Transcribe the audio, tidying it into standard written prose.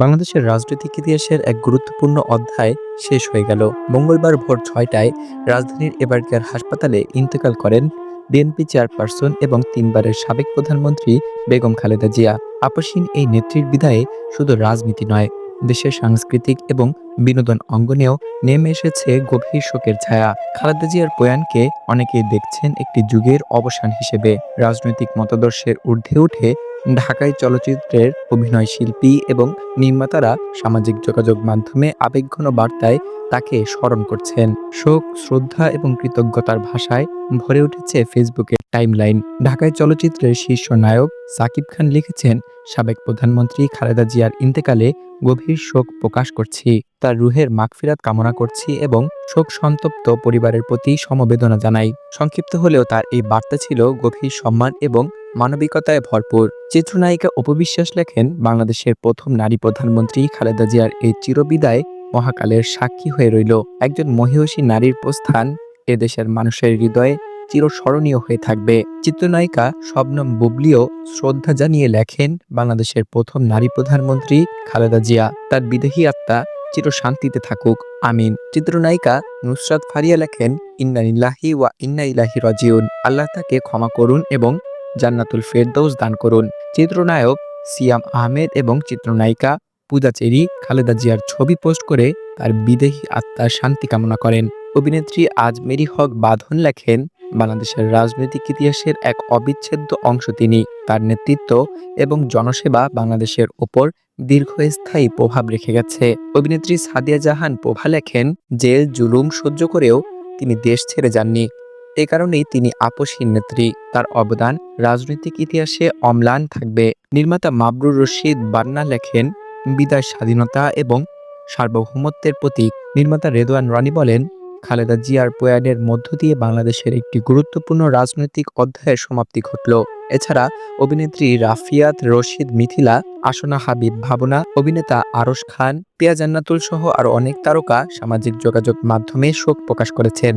বাংলাদেশের রাজনৈতিক ইতিহাসের এক গুরুত্বপূর্ণ অধ্যায় শেষ হয়ে গেল। মঙ্গলবার ভোর ৬টায় রাজধানীর এবারকেয়ার হাসপাতালে ইন্তেকাল করেন বিএনপি চেয়ারপারসন এবং তিনবারের সাবেক প্রধানমন্ত্রী বেগম খালেদা জিয়া। আপসহীন এই নেত্রীর বিদায়ে শুধু রাজনীতি নয়, দেশের সাংস্কৃতিক এবং বিনোদন অঙ্গনেও নেমে এসেছে গভীর শোকের ছায়া। খালেদা জিয়ার প্রয়াণকে অনেকেই দেখছেন একটি যুগের অবসান হিসেবে। রাজনৈতিক মতাদর্শের ঊর্ধ্বে উঠে ঢাকাই চলচ্চিত্রের অভিনয় শিল্পী এবং নির্মাতারা সামাজিক যোগাযোগ মাধ্যমে আবেগঘন বার্তায় তাকে স্মরণ করছেন। শোক, শ্রদ্ধা এবং কৃতজ্ঞতার ভাষায় ভরে উঠেছে ফেসবুকের টাইমলাইন। ঢাকাই চলচ্চিত্রের শীর্ষ নায়ক সাকিব খান লিখেছেন, সাবেক প্রধানমন্ত্রী খালেদা জিয়ার ইন্তেকালে গভীর শোক প্রকাশ করছি। তার রুহের মাগফিরাত কামনা করছি এবং শোক সন্তপ্ত পরিবারের প্রতি সমবেদনা জানাই। সংক্ষিপ্ত হলেও তার এই বার্তা ছিল গভীর সম্মান এবং মানবিকতায় ভরপুর। চিত্রনায়িকা অপু বিশ্বাস লেখেন, বাংলাদেশের প্রথম নারী প্রধানমন্ত্রী খালেদা জিয়ার এই চিরবিদায় মহাকালের সাক্ষী হয়ে রইল। একজন মহিয়সী নারীর প্রস্থান এদেশের মানুষের হৃদয়ে চিরস্মরণীয় হয়ে থাকবে। চিত্রনায়িকা শবনম বুবলিও শ্রদ্ধা জানিয়ে লেখেন, বাংলাদেশের প্রথম নারী প্রধানমন্ত্রী খালেদা জিয়া, তার বিদেহী আত্মা চির শান্তিতে থাকুক, আমিন। চিত্রনায়িকা নুসরাত ফারিয়া লেখেন, ইন্না লিল্লাহি ওয়া ইন্না ইলাইহি রাজিউন। আল্লাহ তাকে ক্ষমা করুন এবং জান্নাতুল ফেরদৌস দান করুন। চিত্রনায়ক সিয়াম আহমেদ এবং চিত্রনায়িকা পূজা চেরি খালেদা জিয়ার ছবি পোস্ট করে তার বিদেহী আত্মার শান্তি কামনা করেন। অভিনেত্রী আজমেরি হক বাঁধন লেখেন, বাংলাদেশের রাজনৈতিক ইতিহাসের এক অবিচ্ছেদ্য অংশ তিনি। তার নেতৃত্ব এবং জনসেবা বাংলাদেশের ওপর দীর্ঘস্থায়ী প্রভাব রেখে গেছে। অভিনেত্রী সাদিয়া জাহান প্রভা লেখেন, জেল জুলুম সহ্য করেও তিনি দেশ ছেড়ে যাননি। এ কারণেই তিনি আপসহীন নেত্রী। তার অবদান রাজনৈতিক ইতিহাসে অম্লান থাকবে। নির্মাতা মাবরুর রশিদ বান্না লেখেন, বিদায় স্বাধীনতা এবং সার্বভৌমত্বের প্রতীক। নির্মাতা রেদওয়ান রানী বলেন, খালেদা জিয়ার প্রয়াণের মধ্য দিয়ে বাংলাদেশের একটি গুরুত্বপূর্ণ রাজনৈতিক অধ্যায়ের সমাপ্তি ঘটল। এছাড়া অভিনেত্রী রাফিয়াত রশিদ মিথিলা, আসনা হাবিব ভাবনা, অভিনেতা আরশ খান, পিয়া জান্নাতুল সহ আরও অনেক তারকা সামাজিক যোগাযোগ মাধ্যমে শোক প্রকাশ করেছেন।